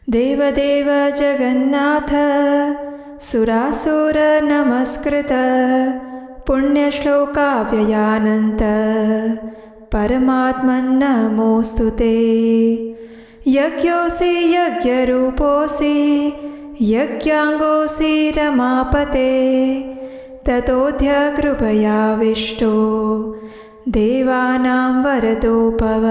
देवदेव जगन्नाथ सुरासुर नमस्कृत पुण्यश्लोकाव्ययानन्त परमात्मन् नमोऽस्तुते। यज्ञोऽसि यज्ञरूपोऽसि यज्ञाङ्गोऽसि रमापते ततोऽद्य कृपयाविष्टो देवानां वरदो भव।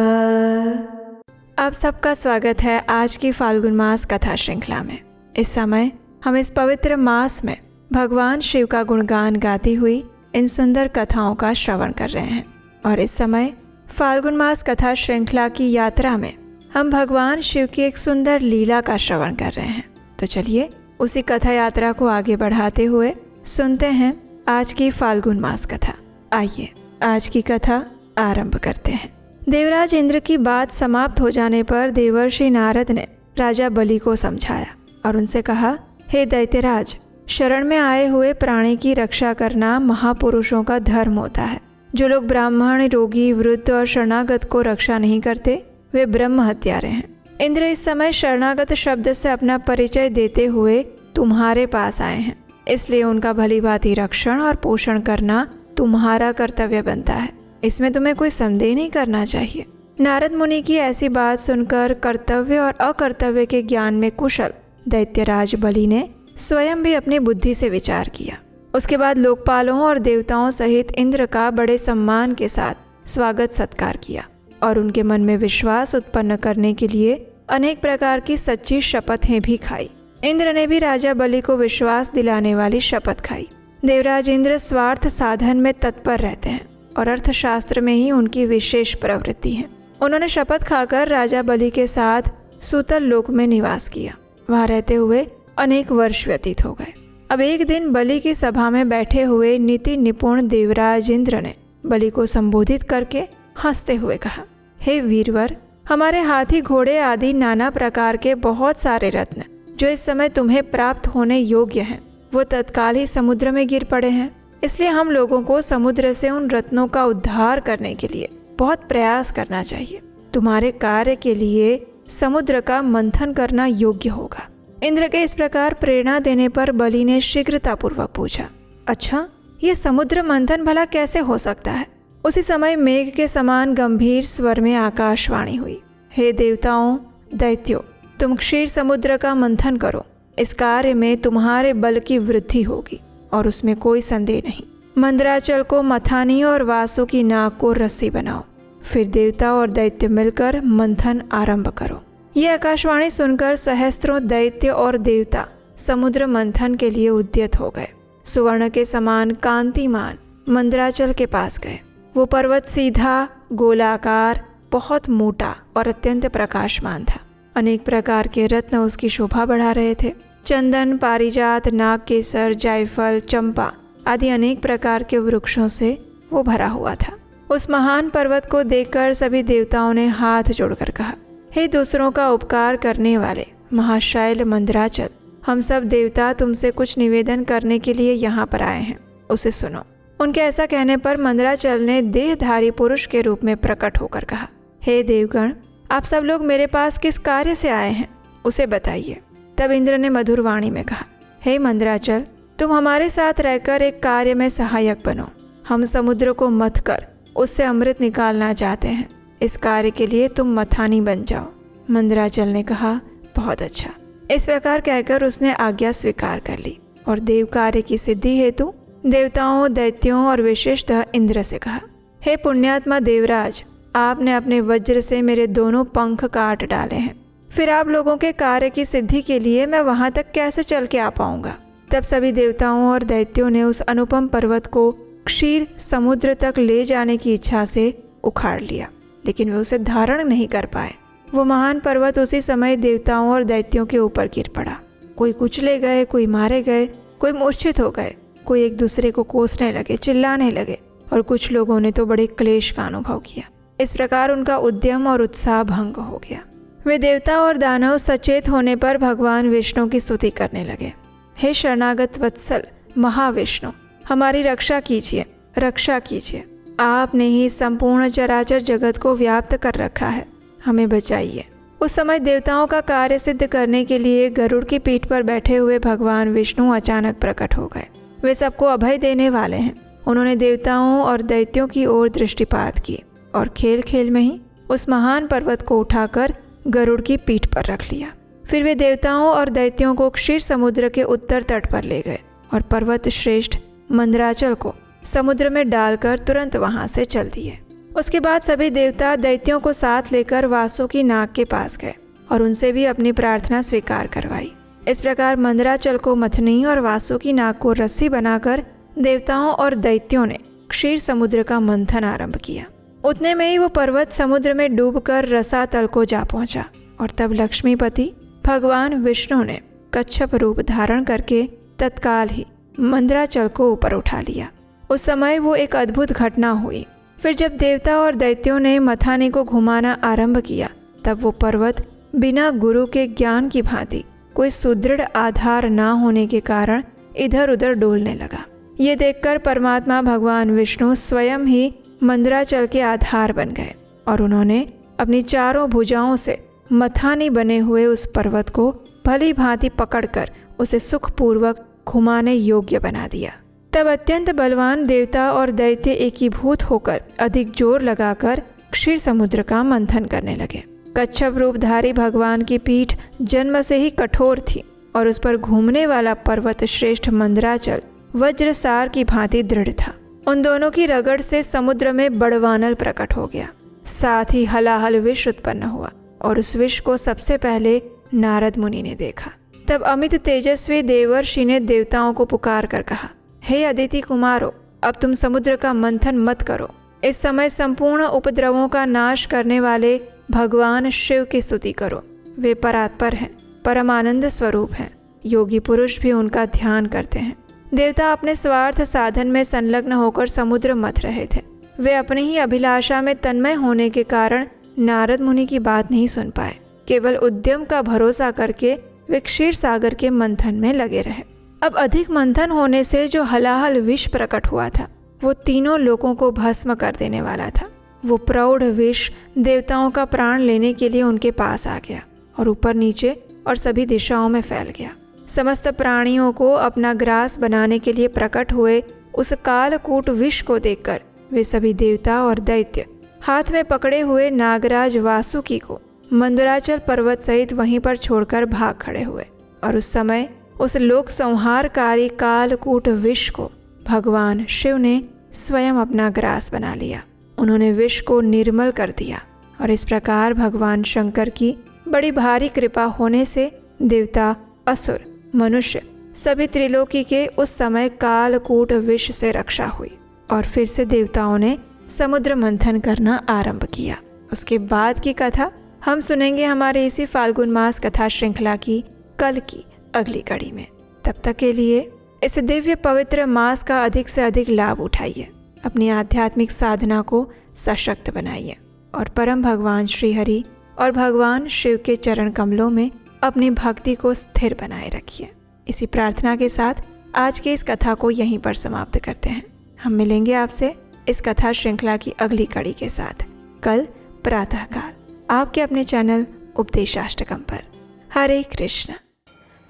आप सबका स्वागत है आज की फाल्गुन मास कथा श्रृंखला में। इस समय हम इस पवित्र मास में भगवान शिव का गुणगान गाती हुई इन सुंदर कथाओं का श्रवण कर रहे हैं। और इस समय फाल्गुन मास कथा श्रृंखला की यात्रा में हम भगवान शिव की एक सुंदर लीला का श्रवण कर रहे हैं। तो चलिए उसी कथा यात्रा को आगे बढ़ाते हुए सुनते हैं आज की फाल्गुन मास कथा। आइए आज की कथा आरंभ करते हैं। देवराज इंद्र की बात समाप्त हो जाने पर देवर्षि नारद ने राजा बलि को समझाया और उनसे कहा, हे दैत्यराज, शरण में आए हुए प्राणी की रक्षा करना महापुरुषों का धर्म होता है। जो लोग ब्राह्मण, रोगी, वृद्ध और शरणागत को रक्षा नहीं करते वे ब्रह्म हत्यारे हैं। इंद्र इस समय शरणागत शब्द से अपना परिचय देते हुए तुम्हारे पास आए हैं, इसलिए उनका भलीभांति रक्षण और पोषण करना तुम्हारा कर्तव्य बनता है। इसमें तुम्हें कोई संदेह नहीं करना चाहिए। नारद मुनि की ऐसी बात सुनकर कर्तव्य और अकर्तव्य के ज्ञान में कुशल दैत्यराज बलि ने स्वयं भी अपनी बुद्धि से विचार किया। उसके बाद लोकपालों और देवताओं सहित इंद्र का बड़े सम्मान के साथ स्वागत सत्कार किया और उनके मन में विश्वास उत्पन्न करने के लिए अनेक प्रकार की सच्ची शपथें भी खाई। इंद्र ने भी राजा बलि को विश्वास दिलाने वाली शपथ खाई। देवराज इंद्र स्वार्थ साधन में तत्पर रहते हैं और अर्थशास्त्र में ही उनकी विशेष प्रवृत्ति है। उन्होंने शपथ खाकर राजा बलि के साथ सूतल लोक में निवास किया। वहां रहते हुए अनेक वर्ष व्यतीत हो गए। अब एक दिन बलि की सभा में बैठे हुए नीति निपुण देवराज इंद्र ने बलि को संबोधित करके हंसते हुए कहा, हे वीरवर, हमारे हाथी, घोड़े आदि नाना प्रकार के बहुत सारे रत्न जो इस समय तुम्हें प्राप्त होने योग्य हैं, वो तत्काल ही समुद्र में गिर पड़े हैं। इसलिए हम लोगों को समुद्र से उन रत्नों का उद्धार करने के लिए बहुत प्रयास करना चाहिए। तुम्हारे कार्य के लिए समुद्र का मंथन करना योग्य होगा। इंद्र के इस प्रकार प्रेरणा देने पर बलि ने शीघ्रतापूर्वक पूछा, अच्छा, ये समुद्र मंथन भला कैसे हो सकता है? उसी समय मेघ के समान गंभीर स्वर में आकाशवाणी हुई, हे देवताओं, दैत्यों, तुम क्षीर समुद्र का मंथन करो। इस कार्य में तुम्हारे बल की वृद्धि होगी और उसमें कोई संदेह नहीं। मंदराचल को मथानी और वासु की नाक को रस्सी बनाओ। फिर देवता और दैत्य मिलकर मंथन आरंभ करो। ये आकाशवाणी सुनकर सहस्त्रों दैत्य और देवता समुद्र मंथन के लिए उद्यत हो गए। सुवर्ण के समान कांतिमान मंदराचल के पास गए। वो पर्वत सीधा, गोलाकार, बहुत मोटा और अत्यंत प्रकाशमान था। अनेक प्रकार के रत्न उसकी शोभा बढ़ा रहे थे। चंदन, पारिजात, नागकेसर, जायफल, चंपा आदि अनेक प्रकार के वृक्षों से वो भरा हुआ था। उस महान पर्वत को देखकर सभी देवताओं ने हाथ जोड़कर कहा, हे दूसरों का उपकार करने वाले महाशैल मंदराचल, हम सब देवता तुमसे कुछ निवेदन करने के लिए यहाँ पर आए हैं, उसे सुनो। उनके ऐसा कहने पर मंदराचल ने देहधारी पुरुष के रूप में प्रकट होकर कहा, हे देवगण, आप सब लोग मेरे पास किस कार्य से आए हैं, उसे बताइए। तब इंद्र ने मधुर वाणी में कहा, हे मंदराचल, तुम हमारे साथ रहकर एक कार्य में सहायक बनो। हम समुद्र को मथ कर उससे अमृत निकालना चाहते हैं। इस कार्य के लिए तुम मथानी बन जाओ। मंदराचल ने कहा, बहुत अच्छा। इस प्रकार कहकर उसने आज्ञा स्वीकार कर ली और देव कार्य की सिद्धि हेतु देवताओं, दैत्यों और विशेषतः इंद्र से कहा, हे पुण्यात्मा देवराज, आपने अपने वज्र से मेरे दोनों पंख काट डाले हैं। फिर आप लोगों के कार्य की सिद्धि के लिए मैं वहां तक कैसे चल के आ पाऊंगा? तब सभी देवताओं और दैत्यों ने उस अनुपम पर्वत को क्षीर समुद्र तक ले जाने की इच्छा से उखाड़ लिया, लेकिन वे उसे धारण नहीं कर पाए। वो महान पर्वत उसी समय देवताओं और दैत्यों के ऊपर गिर पड़ा। कोई कुचले गए, कोई मारे गए, कोई मूर्छित हो गए, कोई एक दूसरे को कोसने लगे, चिल्लाने लगे और कुछ लोगों ने तो बड़े क्लेश का अनुभव किया। इस प्रकार उनका उद्यम और उत्साह भंग हो गया। वे देवता और दानव सचेत होने पर भगवान विष्णु की स्तुति करने लगे। हे शरणागत वत्सल महाविष्णु, हमारी रक्षा कीजिए, रक्षा कीजिए। आपने ही संपूर्ण चराचर जगत को व्याप्त कर रखा है, हमें बचाइए। उस समय देवताओं का कार्य सिद्ध करने के लिए गरुड़ की पीठ पर बैठे हुए भगवान विष्णु अचानक प्रकट हो गए। वे सबको अभय देने वाले हैं। उन्होंने देवताओं और दैत्यों की ओर दृष्टिपात की और खेल खेल में ही उस महान पर्वत को उठाकर गरुड़ की पीठ पर रख लिया। फिर वे देवताओं और दैत्यों को क्षीर समुद्र के उत्तर तट पर ले गए और पर्वत श्रेष्ठ मंदराचल को समुद्र में डालकर तुरंत वहां से चल दिए। उसके बाद सभी देवता दैत्यों को साथ लेकर वासुकी नाग के पास गए और उनसे भी अपनी प्रार्थना स्वीकार करवाई। इस प्रकार मंदराचल को मथनी और वासुकी नाग को रस्सी बनाकर देवताओं और दैत्यों ने क्षीर समुद्र का मंथन आरंभ किया। उतने में ही वो पर्वत समुद्र में डूबकर रसातल को जा पहुंचा और तब लक्ष्मीपति भगवान विष्णु ने कच्छप रूप धारण करके तत्काल ही मंदराचल को ऊपर उठा लिया। उस समय वो एक अद्भुत घटना हुई। फिर जब देवता और दैत्यों ने मथानी को घुमाना आरंभ किया तब वो पर्वत बिना गुरु के ज्ञान की भांति कोई सुदृढ़ आधार ना होने के कारण इधर उधर डोलने लगा। ये देखकर परमात्मा भगवान विष्णु स्वयं ही मंदराचल के आधार बन गए और उन्होंने अपनी चारों भुजाओं से मथानी बने हुए उस पर्वत को भली भांति पकड़कर उसे सुखपूर्वक घुमाने योग्य बना दिया। तब अत्यंत बलवान देवता और दैत्य एकीभूत होकर अधिक जोर लगाकर क्षीर समुद्र का मंथन करने लगे। कच्छप रूपधारी भगवान की पीठ जन्म से ही कठोर थी और उस पर घूमने वाला पर्वत श्रेष्ठ मंदराचल वज्रसार की भांति दृढ़ था। उन दोनों की रगड़ से समुद्र में बड़वानल प्रकट हो गया। साथ ही हलाहल विष उत्पन्न हुआ और उस विष को सबसे पहले नारद मुनि ने देखा। तब अमित तेजस्वी देवर्षि ने देवताओं को पुकार कर कहा, हे अदिति कुमारो, अब तुम समुद्र का मंथन मत करो। इस समय संपूर्ण उपद्रवों का नाश करने वाले भगवान शिव की स्तुति करो। वे परात्पर हैं, परमानंद स्वरूप हैं। योगी पुरुष भी उनका ध्यान करते हैं। देवता अपने स्वार्थ साधन में संलग्न होकर समुद्र मथ रहे थे। वे अपनी ही अभिलाषा में तन्मय होने के कारण नारद मुनि की बात नहीं सुन पाए। केवल उद्यम का भरोसा करके वे क्षीर सागर के मंथन में लगे रहे। अब अधिक मंथन होने से जो हलाहल विष प्रकट हुआ था वो तीनों लोगों को भस्म कर देने वाला था। वो प्रौढ़ विष देवताओं का प्राण लेने के लिए उनके पास आ गया और ऊपर नीचे और सभी दिशाओं में फैल गया। समस्त प्राणियों को अपना ग्रास बनाने के लिए प्रकट हुए उस कालकूट विष को देखकर वे सभी देवता और दैत्य हाथ में पकड़े हुए नागराज वासुकी को मंदराचल पर्वत सहित वहीं पर छोड़कर भाग खड़े हुए। और उस समय उस लोक संहारकारी कालकूट विष को भगवान शिव ने स्वयं अपना ग्रास बना लिया। उन्होंने विष को निर्मल कर दिया और इस प्रकार भगवान शंकर की बड़ी भारी कृपा होने से देवता, असुर, मनुष्य सभी त्रिलोकी के उस समय कालकूट विष से रक्षा हुई और फिर से देवताओं ने समुद्र मंथन करना आरंभ किया। उसके बाद की कथा हम सुनेंगे हमारे इसी फाल्गुन मास कथा श्रृंखला की कल की अगली कड़ी में। तब तक के लिए इस दिव्य पवित्र मास का अधिक से अधिक लाभ उठाइए, अपनी आध्यात्मिक साधना को सशक्त बनाइए और परम भगवान श्री हरि और भगवान शिव के चरण कमलों में अपनी भक्ति को स्थिर बनाए रखिए। इसी प्रार्थना के साथ आज की इस कथा को यहीं पर समाप्त करते हैं। हम मिलेंगे आपसे इस कथा श्रृंखला की अगली कड़ी के साथ कल प्रातःकाल आपके अपने चैनल उपदेशाष्टकम पर। हरे कृष्ण।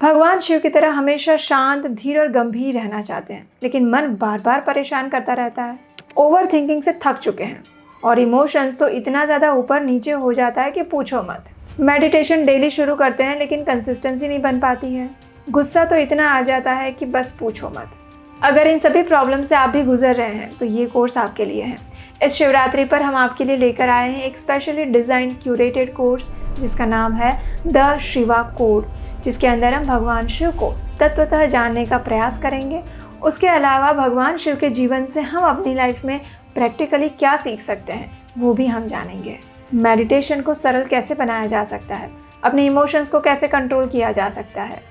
भगवान शिव की तरह हमेशा शांत, धीर और गंभीर रहना चाहते हैं, लेकिन मन बार बार परेशान करता रहता है। ओवर थिंकिंग से थक चुके हैं और इमोशंस तो इतना ज़्यादा ऊपर नीचे हो जाता है कि पूछो मत। मेडिटेशन डेली शुरू करते हैं लेकिन कंसिस्टेंसी नहीं बन पाती है। गुस्सा तो इतना आ जाता है कि बस पूछो मत। अगर इन सभी प्रॉब्लम से आप भी गुजर रहे हैं तो ये कोर्स आपके लिए है। इस शिवरात्रि पर हम आपके लिए लेकर आए हैं एक स्पेशली डिज़ाइन क्यूरेटेड कोर्स जिसका नाम है द शिवा कोड, जिसके अंदर हम भगवान शिव को तत्वतः जानने का प्रयास करेंगे। उसके अलावा भगवान शिव के जीवन से हम अपनी लाइफ में प्रैक्टिकली क्या सीख सकते हैं वो भी हम जानेंगे। मेडिटेशन को सरल कैसे बनाया जा सकता है, अपने इमोशंस को कैसे कंट्रोल किया जा सकता है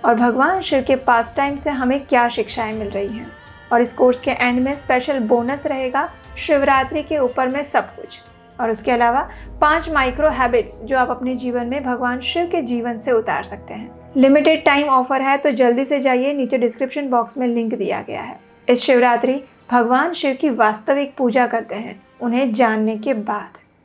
और भगवान शिव के पास टाइम से हमें क्या शिक्षाएं मिल रही हैं। और इस कोर्स के एंड में स्पेशल बोनस रहेगा शिवरात्रि के ऊपर में सब कुछ। और उसके अलावा 5 माइक्रो हैबिट्स जो आप अपने जीवन में भगवान शिव के जीवन से उतार सकते हैं। लिमिटेड टाइम ऑफर है तो जल्दी से जाइए, नीचे डिस्क्रिप्शन बॉक्स में लिंक दिया गया है। इस शिवरात्रि भगवान शिव की वास्तविक पूजा करते हैं उन्हें जानने के बाद।